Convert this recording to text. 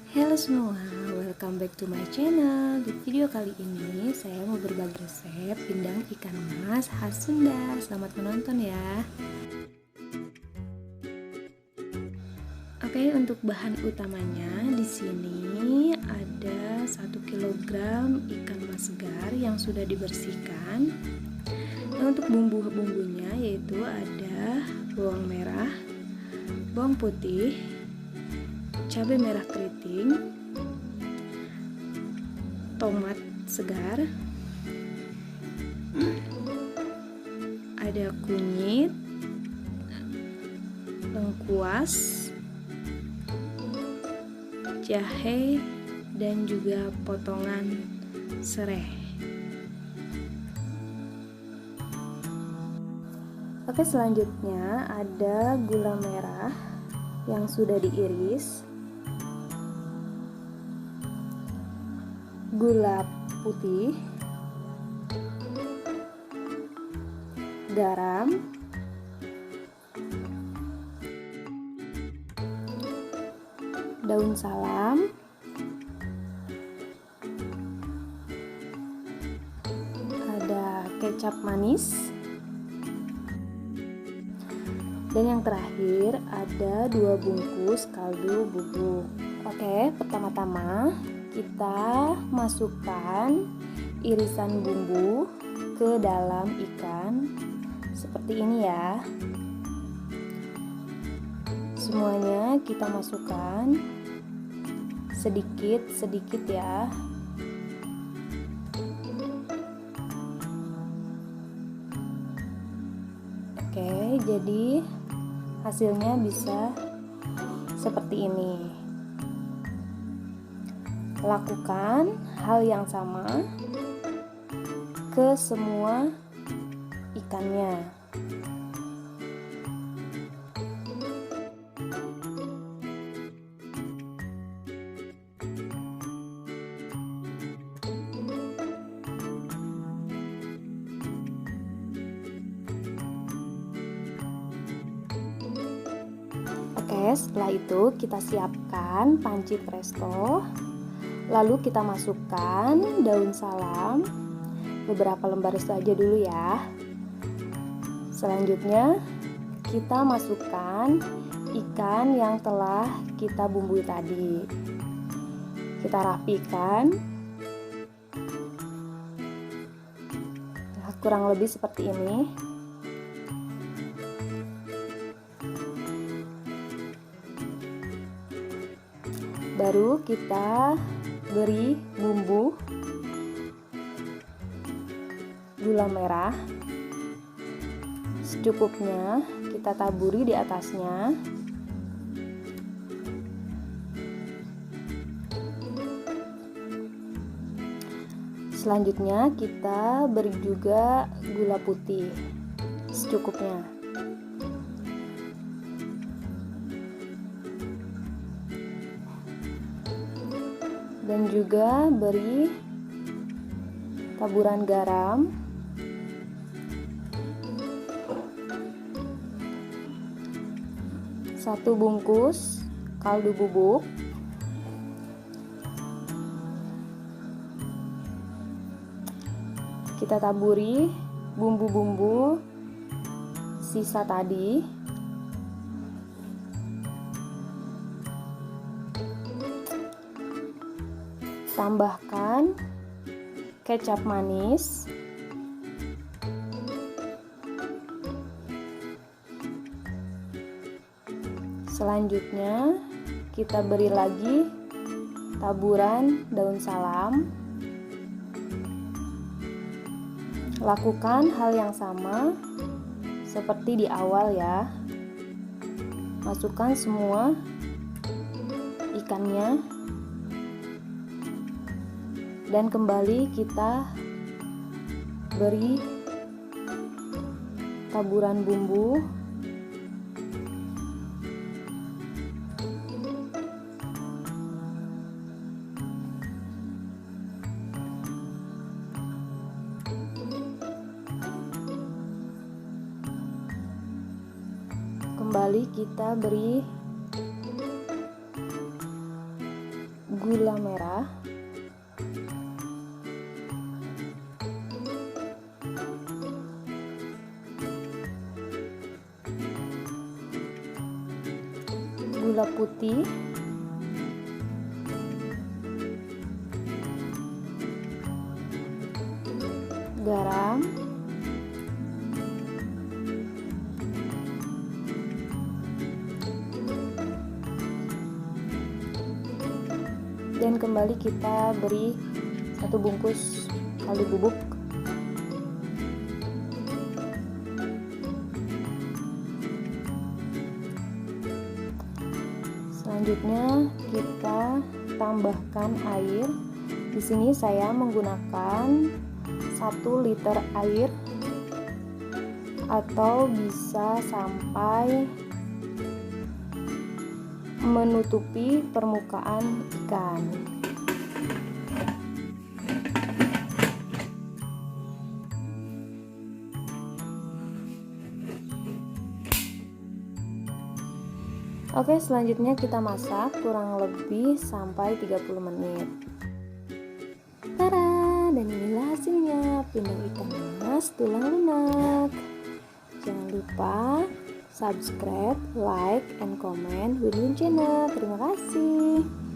Halo semua, welcome back to my channel. Di video kali ini saya mau berbagi resep pindang ikan mas khas Sunda. Selamat menonton ya. Oke, untuk bahan utamanya di sini ada 1 kg ikan mas segar yang sudah dibersihkan. Nah, untuk bumbu-bumbunya yaitu ada bawang merah, bawang putih, cabai merah keriting, tomat segar, ada kunyit, lengkuas, jahe, dan juga potongan serai. Oke, selanjutnya ada gula merah yang sudah diiris, gula putih, garam, daun salam, ada kecap manis, dan yang terakhir ada 2 bungkus kaldu bubuk. Oke, pertama-tama kita masukkan irisan bumbu ke dalam ikan seperti ini ya. Semuanya kita masukkan sedikit-sedikit ya. Oke, jadi hasilnya bisa seperti ini. Lakukan hal yang sama ke semua ikannya. Oke, setelah itu kita siapkan panci presto. Lalu kita masukkan daun salam, beberapa lembar saja dulu ya. Selanjutnya kita masukkan ikan yang telah kita bumbui tadi. Kita rapikan. Nah, kurang lebih seperti ini. Baru kita beri bumbu gula merah secukupnya, kita taburi di atasnya. Selanjutnya kita beri juga gula putih secukupnya. Dan juga beri taburan garam, satu bungkus kaldu bubuk, kita taburi bumbu-bumbu sisa tadi. Tambahkan kecap manis, selanjutnya kita beri lagi taburan daun salam. Lakukan hal yang sama seperti di awal ya. Masukkan semua ikannya. Dan kembali kita beri taburan bumbu. Kembali kita beri gula merah, gula putih, garam, dan kembali kita beri 1 bungkus kaldu bubuk. Selanjutnya kita tambahkan air. Di sini saya menggunakan 1 liter air atau bisa sampai menutupi permukaan ikan. Oke, selanjutnya kita masak kurang lebih sampai 30 menit. Tada, dan inilah hasilnya, pindang ikan mas tulang lunak. Jangan lupa subscribe, like, and comment Win Win Channel. Terima kasih.